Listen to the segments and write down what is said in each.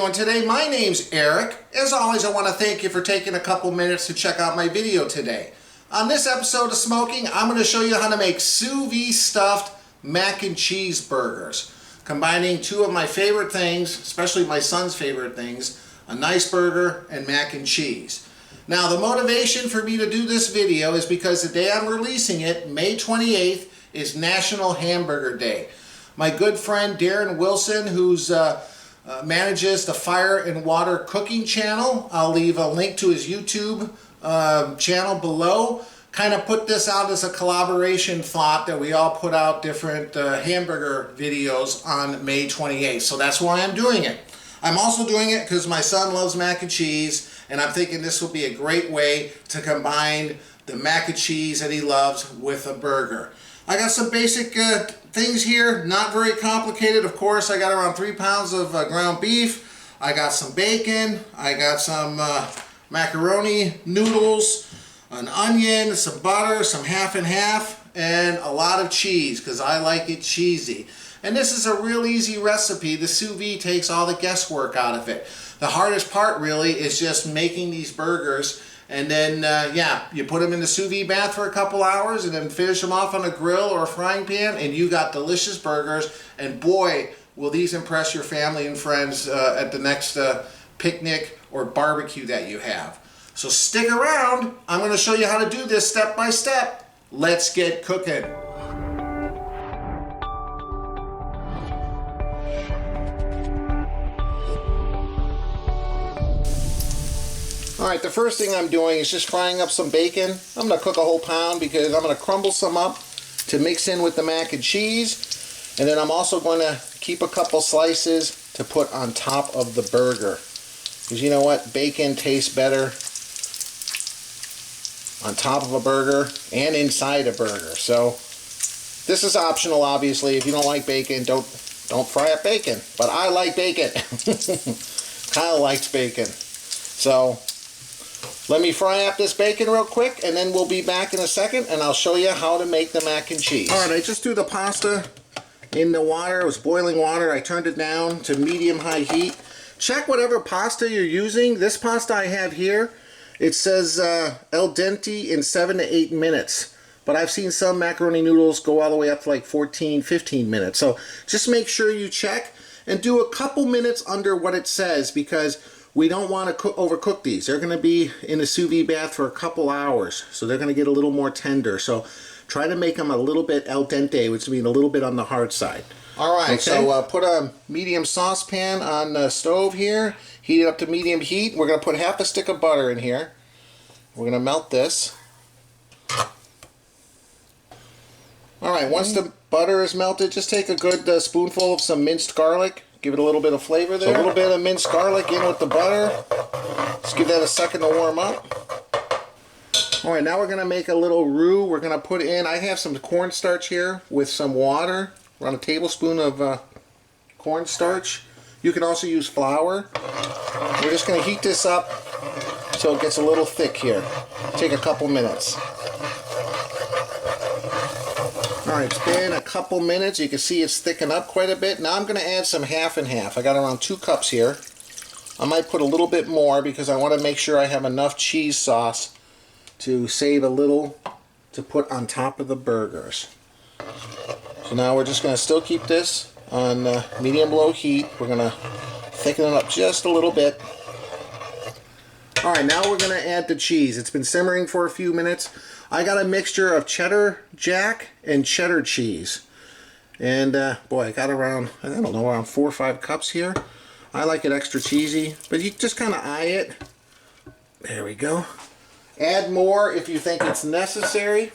doing today? My name's Eric. As always, I want to thank you for taking a couple minutes to check out my video today. On this episode of Smo'King, I'm going to show you how to make sous vide stuffed mac and cheese burgers, combining two of my favorite things, especially my son's favorite things, a nice burger and mac and cheese. Now, the motivation for me to do this video is because the day I'm releasing it, May 28th, is National Hamburger Day. My good friend Darren Wilson, who's manages the Fire and Water cooking channel, I'll leave a link to his YouTube channel below, kind of put this out as a collaboration thought that we all put out different hamburger videos on May 28th. So that's why I'm doing it. I'm also doing it because my son loves mac and cheese, and I'm thinking this will be a great way to combine the mac and cheese that he loves with a burger. I got some basic things here, not very complicated. Of course, I got around 3 pounds of ground beef. I got some bacon. I got some macaroni noodles, an onion, some butter, some half and half, and a lot of cheese because I like it cheesy. And this is a real easy recipe. The sous vide takes all the guesswork out of it. The hardest part really is just making these burgers, and then yeah, you put them in the sous vide bath for a couple hours and then finish them off on a grill or a frying pan, and you got delicious burgers. And boy, will these impress your family and friends at the next picnic or barbecue that you have. So stick around. I'm going to show you how to do this step by step. Let's get cooking. Alright, the first thing I'm doing is just frying up some bacon. I'm going to cook a whole pound because I'm going to crumble some up to mix in with the mac and cheese. And then I'm also going to keep a couple slices to put on top of the burger. Because you know what? Bacon tastes better on top of a burger and inside a burger. So this is optional, obviously. If you don't like bacon, don't fry up bacon. But I like bacon. Kyle likes bacon. So let me fry up this bacon real quick, and then we'll be back in a second, and I'll show you how to make the mac and cheese. Alright, I just threw the pasta in the water. It was boiling water. I turned it down to medium-high heat. Check whatever pasta you're using. This pasta I have here, it says al dente in 7 to 8 minutes. But I've seen some macaroni noodles go all the way up to like 14, 15 minutes. So just make sure you check and do a couple minutes under what it says, because we don't want to overcook these. They're going to be in the sous vide bath for a couple hours, so they're going to get a little more tender. So try to make them a little bit al dente, which means a little bit on the hard side. Alright, okay. So put a medium saucepan on the stove here. Heat it up to medium heat. We're going to put half a stick of butter in here. We're going to melt this. Alright, once the butter is melted, just take a good spoonful of some minced garlic. Give it a little bit of flavor there. So a little bit of minced garlic in with the butter. Just give that a second to warm up. Alright, now we're going to make a little roux. We're going to put in, I have some cornstarch here with some water. Around a tablespoon of cornstarch. You can also use flour. We're just going to heat this up until it gets a little thick here. Take a couple minutes. Alright, it's been a couple minutes. You can see it's thickened up quite a bit. Now I'm going to add some half and half. I got around 2 cups here. I might put a little bit more because I want to make sure I have enough cheese sauce to save a little to put on top of the burgers. So now we're just going to still keep this on medium-low heat. We're going to thicken it up just a little bit. Alright, now we're going to add the cheese. It's been simmering for a few minutes. I got a mixture of Cheddar Jack and cheddar cheese. And boy, I got around, I don't know, around 4 or 5 cups here. I like it extra cheesy, but you just kind of eye it. There we go. Add more if you think it's necessary.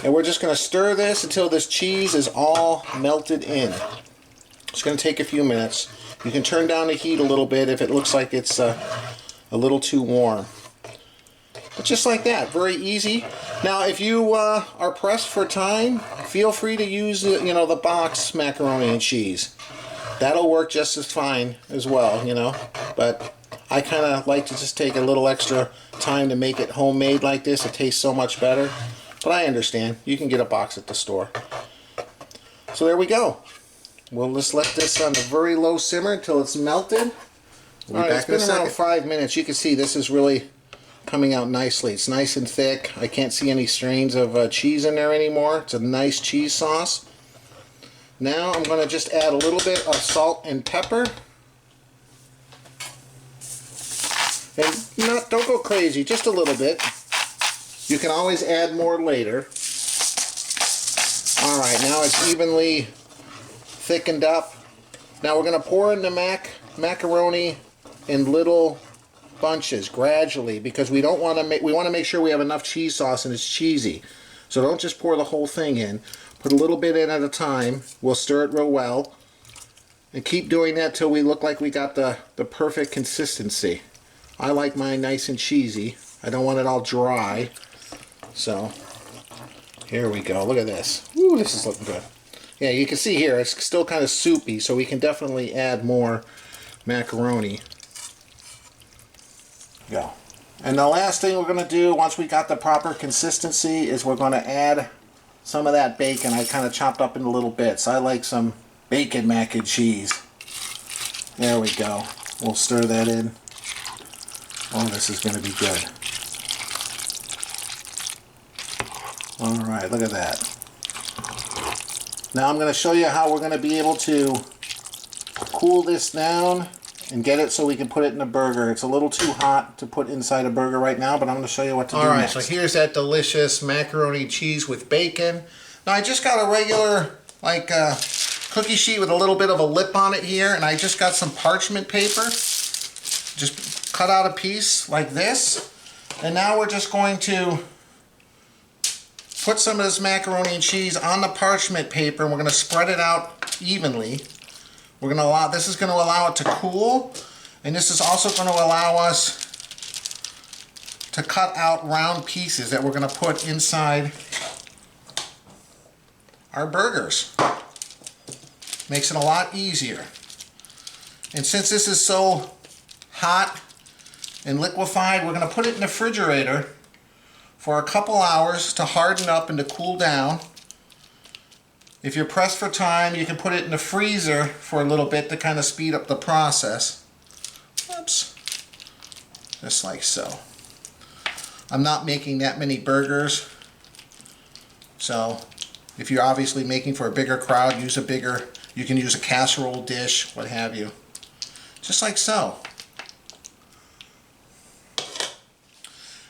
And we're just going to stir this until this cheese is all melted in. It's going to take a few minutes. You can turn down the heat a little bit if it looks like it's a little too warm. But just like that, very easy. Now, if you are pressed for time, feel free to use the box macaroni and cheese. That'll work just as fine as well, But I kind of like to just take a little extra time to make it homemade like this. It tastes so much better. But I understand. You can get a box at the store. So there we go. We'll just let this on a very low simmer until it's melted. We'll be back in a second. It's been around 5 minutes. You can see this is really coming out nicely. It's nice and thick. I can't see any strains of cheese in there anymore. It's a nice cheese sauce. Now I'm going to just add a little bit of salt and pepper. And don't go crazy, just a little bit. You can always add more later. Alright, now it's evenly thickened up. Now we're going to pour in the macaroni in little bunches gradually, because we want to make sure we have enough cheese sauce and it's cheesy. So don't just pour the whole thing in. Put a little bit in at a time. We'll stir it real well. And keep doing that till we look like we got the perfect consistency. I like mine nice and cheesy. I don't want it all dry. So, here we go. Look at this. Ooh, this is looking good. Yeah, you can see here, it's still kind of soupy, so we can definitely add more macaroni. Go. And the last thing we're going to do, once we got the proper consistency, is we're going to add some of that bacon. I kind of chopped up into little bits. I like some bacon mac and cheese. There we go. We'll stir that in. Oh, this is going to be good. Alright, look at that. Now I'm going to show you how we're going to be able to cool this down and get it so we can put it in a burger. It's a little too hot to put inside a burger right now, but I'm going to show you what to do next. Alright, so here's that delicious macaroni cheese with bacon. Now I just got a regular, cookie sheet with a little bit of a lip on it here, and I just got some parchment paper. Just cut out a piece like this, and now we're just going to put some of this macaroni and cheese on the parchment paper, and we're going to spread it out evenly. This is going to allow it to cool, and this is also going to allow us to cut out round pieces that we're going to put inside our burgers. Makes it a lot easier. And since this is so hot and liquefied, we're going to put it in the refrigerator for a couple hours to harden up and to cool down. If you're pressed for time, you can put it in the freezer for a little bit to kind of speed up the process. Oops. Just like so. I'm not making that many burgers, so if you're obviously making for a bigger crowd, you can use a casserole dish, what have you. Just like so.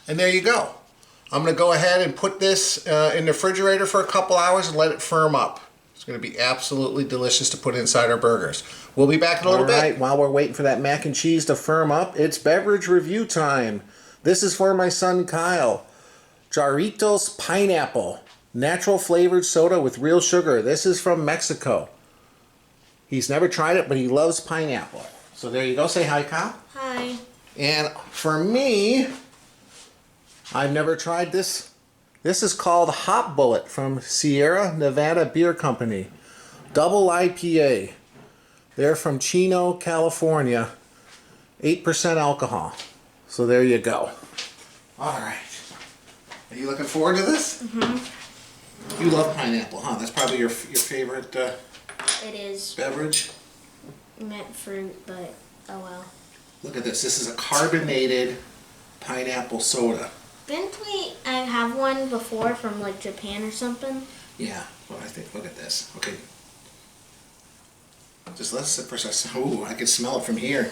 And there you go. I'm going to go ahead and put this in the refrigerator for a couple hours and let it firm up. It's going to be absolutely delicious to put inside our burgers. We'll be back in a little bit. Alright, while we're waiting for that mac and cheese to firm up, it's beverage review time. This is for my son Kyle. Jarritos Pineapple. Natural flavored soda with real sugar. This is from Mexico. He's never tried it, but he loves pineapple. So there you go. Say hi, Kyle. Hi. And for me, I've never tried this. This is called Hop Bullet from Sierra Nevada Beer Company. Double IPA. They're from Chino, California. 8% alcohol. So there you go. Alright. Are you looking forward to this? Mm-hmm. You love pineapple, huh? That's probably your favorite it is. Beverage? Meant fruit, but oh well. Look at this. This is a carbonated pineapple soda. Didn't we have one before from like Japan or something? Yeah. Well, I think, look at this. Okay. Just let it sit for a second. Ooh, I can smell it from here.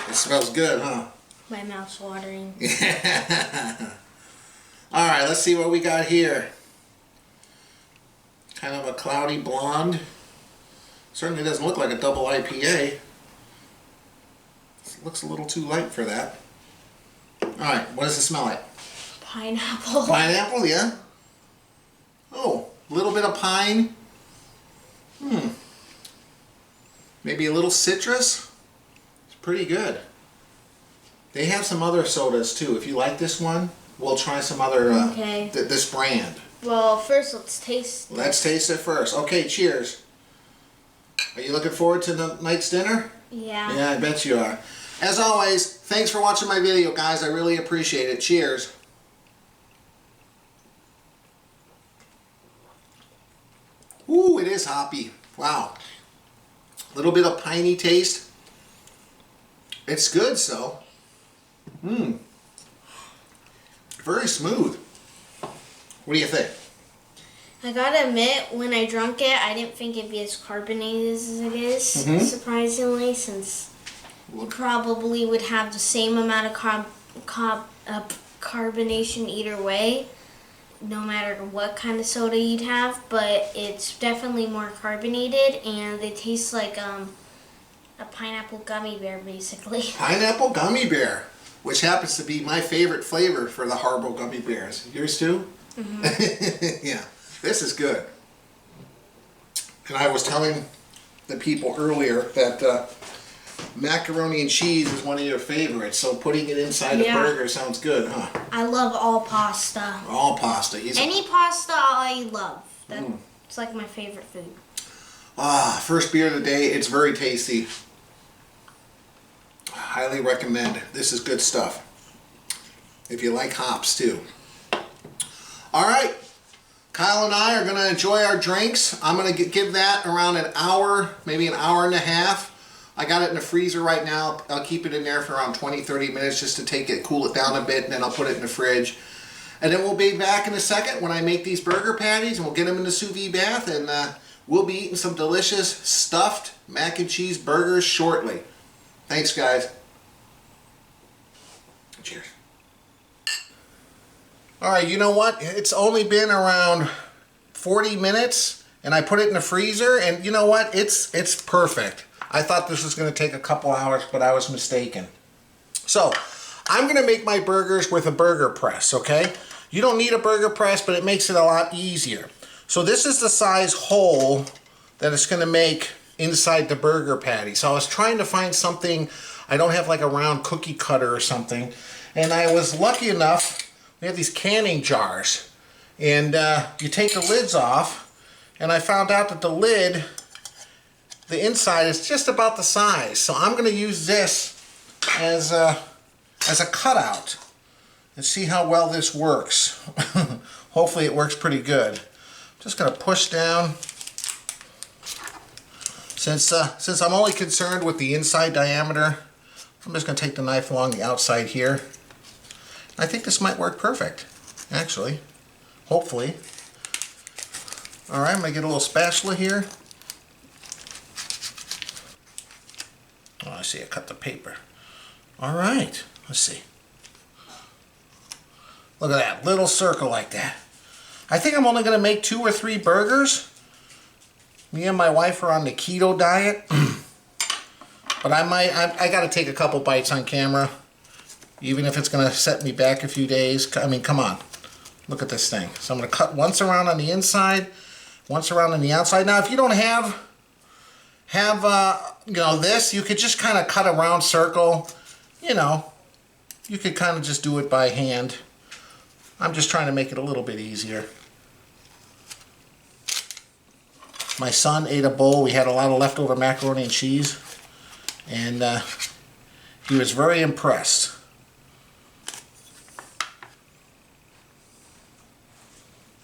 It smells good, huh? My mouth's watering. Yeah. Alright, let's see what we got here. Kind of a cloudy blonde. Certainly doesn't look like a double IPA. It looks a little too light for that. Alright, what does it smell like? Pineapple. Pineapple, yeah? Oh, a little bit of pine. Maybe a little citrus. It's pretty good. They have some other sodas too. If you like this one, we'll try some other, this brand. Well, first let's taste it. Let's taste it first. Okay, cheers. Are you looking forward to the night's dinner? Yeah. Yeah, I bet you are. As always, thanks for watching my video, guys. I really appreciate it. Cheers. Ooh, it is hoppy. Wow. A little bit of piney taste. It's good, so. Very smooth. What do you think? I gotta admit, when I drunk it, I didn't think it'd be as carbonated as it is, surprisingly, since it probably would have the same amount of carbonation either way, no matter what kind of soda you'd have, but it's definitely more carbonated, and it tastes like a pineapple gummy bear, basically. Pineapple gummy bear, which happens to be my favorite flavor for the Haribo gummy bears. Yours too? Yeah, this is good. And I was telling the people earlier that macaroni and cheese is one of your favorites, so putting it inside a burger sounds good, huh? I love all pasta. All pasta. Any pasta I love. It's like my favorite food. First beer of the day. It's very tasty. Highly recommend. This is good stuff. If you like hops too. Alright, Kyle and I are going to enjoy our drinks. I'm going to give that around an hour, maybe an hour and a half. I got it in the freezer right now. I'll keep it in there for around 20-30 minutes just to cool it down a bit, and then I'll put it in the fridge. And then we'll be back in a second when I make these burger patties, and we'll get them in the sous vide bath, and we'll be eating some delicious stuffed mac and cheese burgers shortly. Thanks, guys. Cheers. Alright, you know what? It's only been around 40 minutes, and I put it in the freezer, and you know what? It's perfect. I thought this was going to take a couple hours, but I was mistaken. So, I'm going to make my burgers with a burger press, okay? You don't need a burger press, but it makes it a lot easier. So this is the size hole that it's going to make inside the burger patty. So I was trying to find something. I don't have like a round cookie cutter or something. And I was lucky enough, we have these canning jars. And you take the lids off, and I found out that the lid, the inside is just about the size. So I'm going to use this as a cutout and see how well this works. Hopefully it works pretty good. Just going to push down. Since I'm only concerned with the inside diameter, I'm just going to take the knife along the outside here. I think this might work perfect, actually. Hopefully. Alright, I'm going to get a little spatula here. Oh, I see, I cut the paper. Alright, let's see. Look at that, little circle like that. I think I'm only going to make 2 or 3 burgers. Me and my wife are on the keto diet. But I got to take a couple bites on camera. Even if it's going to set me back a few days. I mean, come on. Look at this thing. So I'm going to cut once around on the inside, once around on the outside. Now, if you don't have you know, this, you could just kind of cut a round circle. You know, you could kind of just do it by hand. I'm just trying to make it a little bit easier. My son ate a bowl. We had a lot of leftover macaroni and cheese, and he was very impressed.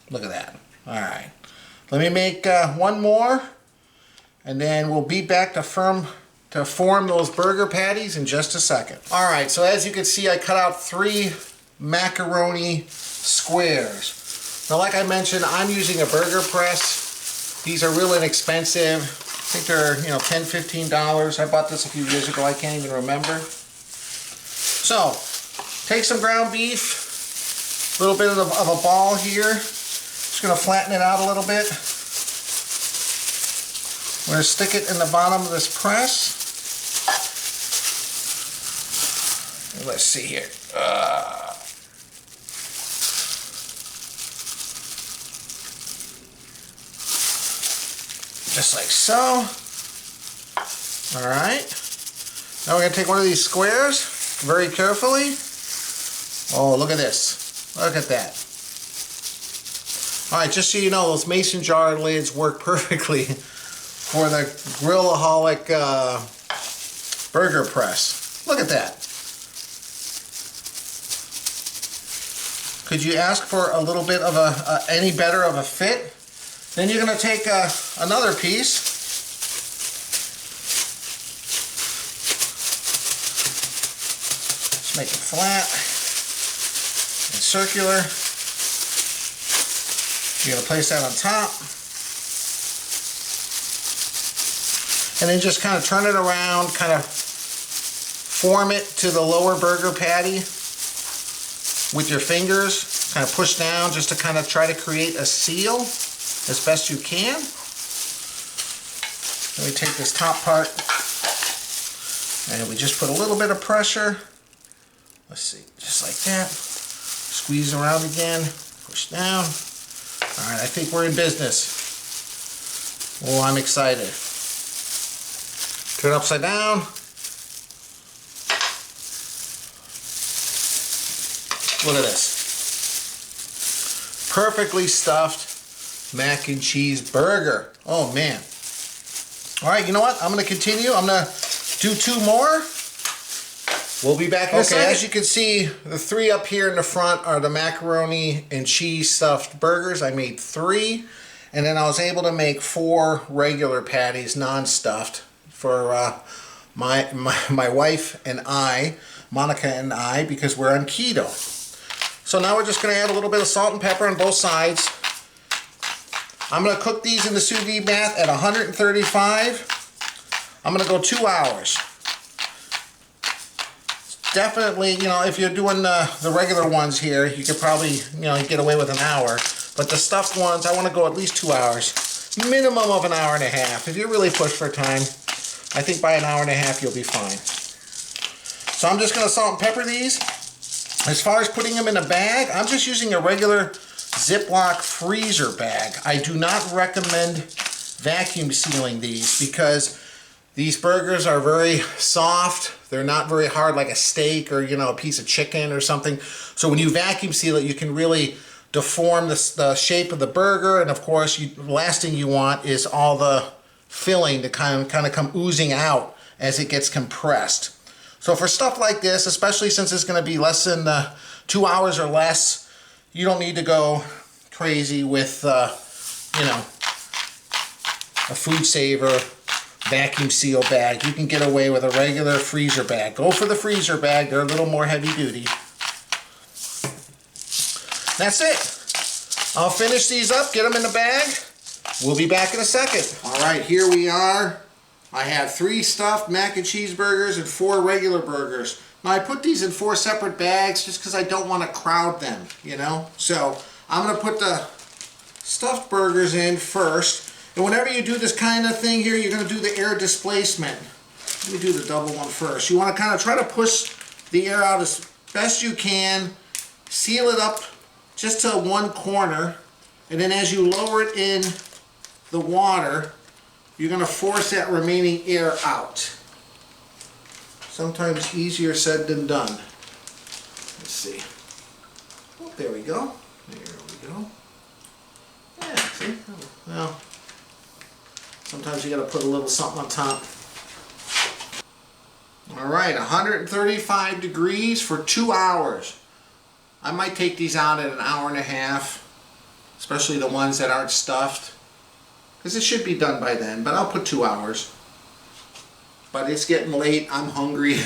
Look at that. Alright. Let me make one more, and then we'll be back to form those burger patties in just a second. Alright, so as you can see, I cut out 3 macaroni squares. Now, like I mentioned, I'm using a burger press. These are real inexpensive. I think they're, you know, $10, $15. I bought this a few years ago. I can't even remember. So, take some ground beef, a little bit of a ball here. Just going to flatten it out a little bit. We're going to stick it in the bottom of this press. Let's see here. Just like so. Alright. Now we're going to take one of these squares very carefully. Oh, look at this. Look at that. Alright, just so you know, those mason jar lids work perfectly for the Grillaholic burger press. Look at that. Could you ask for a little bit of any better of a fit? Then you're going to take another piece. Make it flat and circular. You're going to place that on top. And then just kind of turn it around, kind of form it to the lower burger patty with your fingers. Kind of push down just to kind of try to create a seal as best you can. Then we take this top part and we just put a little bit of pressure. Let's see, just like that. Squeeze around again, push down. All right, I think we're in business. Oh, I'm excited. Turn it upside down. Look at this. Perfectly stuffed mac and cheese burger. Oh man. All right, you know what? I'm gonna continue. I'm gonna do 2 more. We'll be back in a second. As you can see, the 3 up here in the front are the macaroni and cheese stuffed burgers. I made 3, and then I was able to make 4 regular patties, non-stuffed, for my wife and I, Monica and I, because we're on keto. So now we're just going to add a little bit of salt and pepper on both sides. I'm going to cook these in the sous vide bath at 135. I'm going to go 2 hours. Definitely, you know, if you're doing the regular ones here, you could probably, you know, get away with an hour. But the stuffed ones, I want to go at least 2 hours. Minimum of an hour and a half. If you really push for time, I think by an hour and a half you'll be fine. So I'm just going to salt and pepper these. As far as putting them in a bag, I'm just using a regular Ziploc freezer bag. I do not recommend vacuum sealing these because these burgers are very soft. They're not very hard like a steak or, you know, a piece of chicken or something. So when you vacuum seal it, you can really deform the shape of the burger. And of course, the last thing you want is all the filling to kind of come oozing out as it gets compressed. So for stuff like this, especially since it's going to be less than 2 hours or less, you don't need to go crazy with, you know, a food saver vacuum seal bag. You can get away with a regular freezer bag. Go for the freezer bag. They're a little more heavy duty. That's it. I'll finish these up, get them in the bag. We'll be back in a second. All right, here we are. I have 3 stuffed mac and cheese burgers and 4 regular burgers. Now I put these in 4 separate bags just because I don't want to crowd them, you know. So I'm going to put the stuffed burgers in first. And whenever you do this kind of thing here, you're going to do the air displacement. Let me do the double one first. You want to kind of try to push the air out as best you can. Seal it up just to one corner. And then as you lower it in the water, you're going to force that remaining air out. Sometimes easier said than done. Let's see. Oh, there we go. There we go. Yeah, see? Well, sometimes you got to put a little something on top. All right, 135 degrees for 2 hours. I might take these out at an hour and a half, especially the ones that aren't stuffed, because it should be done by then, but I'll put 2 hours. But it's getting late, I'm hungry.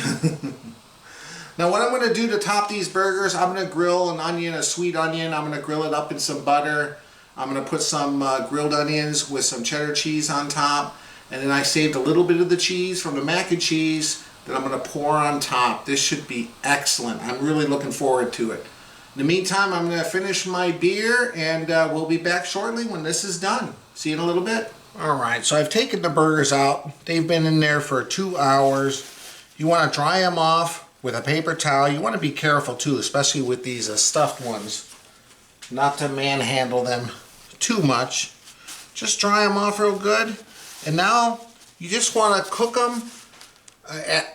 Now what I'm going to do to top these burgers, I'm going to grill an onion, a sweet onion. I'm going to grill it up in some butter. I'm going to put some grilled onions with some cheddar cheese on top. And then I saved a little bit of the cheese from the mac and cheese that I'm going to pour on top. This should be excellent. I'm really looking forward to it. In the meantime, I'm going to finish my beer and we'll be back shortly when this is done. See you in a little bit. Alright, so I've taken the burgers out. They've been in there for 2 hours. You want to dry them off with a paper towel. You want to be careful too, especially with these stuffed ones, not to manhandle them too much. Just dry them off real good. And now you just want to cook them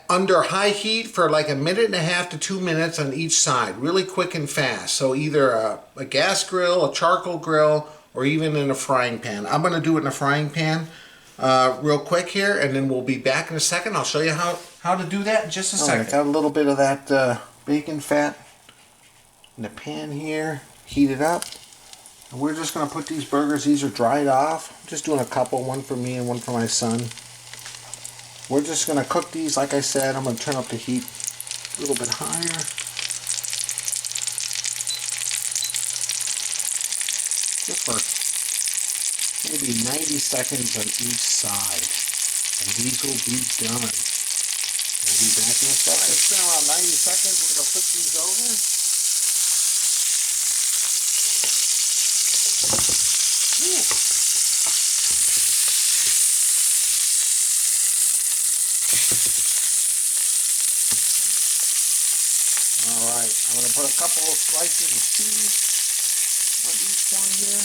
under high heat for like 1.5 to 2 minutes on each side, really quick and fast. So either a gas grill, a charcoal grill, or even in a frying pan. I'm going to do it in a frying pan real quick here, and then we'll be back in a second. I'll show you how to do that in just a second. Got a little bit of that bacon fat in the pan here, heat it up. And we're just going to put these burgers, these are dried off. I'm just doing a couple, one for me and one for my son. We're just going to cook these, like I said. I'm going to turn up the heat A little bit higher. Just for maybe 90 seconds on each side. And these will be done. We'll be back in a second. It's been around 90 seconds. We're going to flip these over. Alright, I'm going to put a couple of slices of cheese on each one here.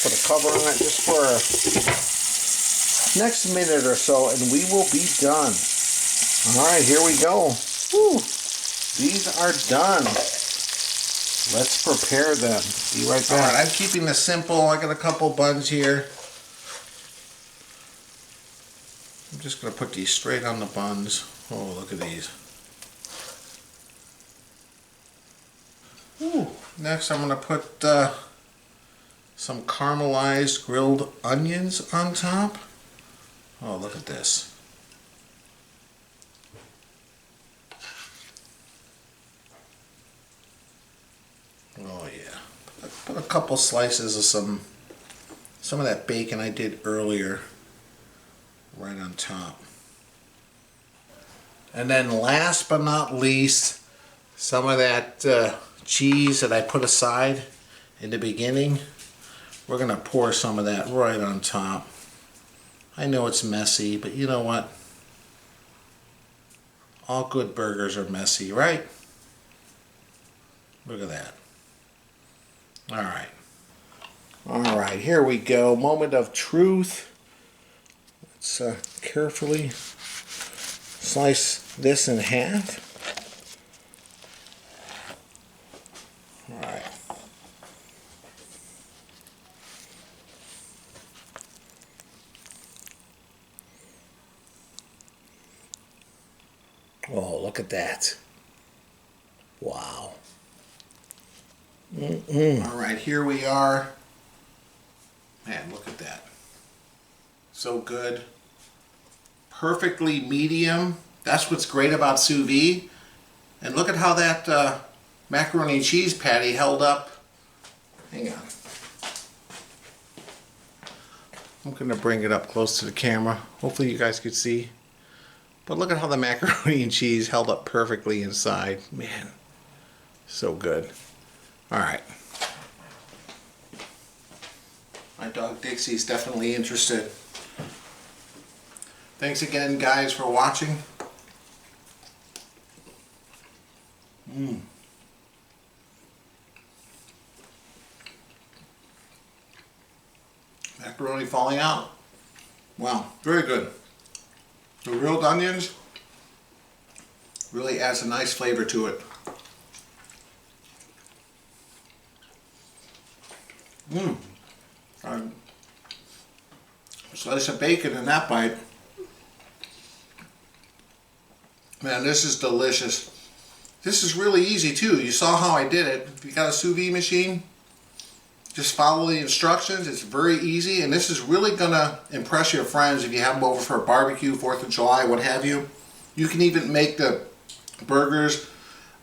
Put a cover on it just for next minute or so and we will be done. Alright, here we go. Whew. These are done. Let's prepare them. Be right back. Alright, I'm keeping this simple. I got a couple buns here. I'm just going to put these straight on the buns. Oh, look at these. Ooh. Next I'm going to put some caramelized grilled onions on top. Oh, look at this. Oh yeah. I put a couple slices of some of that bacon I did earlier right on top. And then last but not least, some of that cheese that I put aside in the beginning. We're going to pour some of that right on top. I know it's messy, but you know what? All good burgers are messy, right? Look at that. Alright. Alright, here we go. Moment of truth. Let's carefully slice this in half. Alright. Oh, look at that. Wow. Alright, here we are. Man, look at that. So good. Perfectly medium. That's what's great about sous vide. And look at how that macaroni and cheese patty held up. Hang on. I'm going to bring it up close to the camera. Hopefully you guys could see. But look at how the macaroni and cheese held up perfectly inside. Man, so good. Alright. My dog Dixie's definitely interested. Thanks again, guys, for watching. Macaroni falling out. Wow, very good. The grilled onions really adds a nice flavor to it. Slice of bacon in that bite. Man, this is delicious. This is really easy too. You saw how I did it. If you got a sous vide machine, just follow the instructions. It's very easy, and this is really gonna impress your friends if you have them over for a barbecue, 4th of July, what have you. You can even make the burgers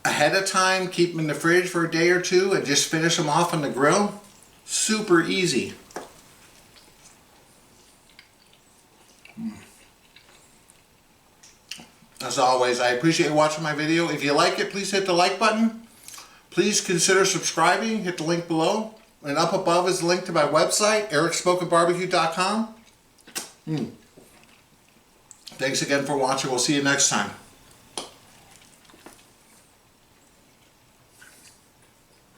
ahead of time, keep them in the fridge for a day or two, and just finish them off on the grill. Super easy. As always, I appreciate you watching my video. If you like it, please hit the like button. Please consider subscribing. Hit the link below. And up above is the link to my website, ericsmokingbbq.com. Thanks again for watching. We'll see you next time.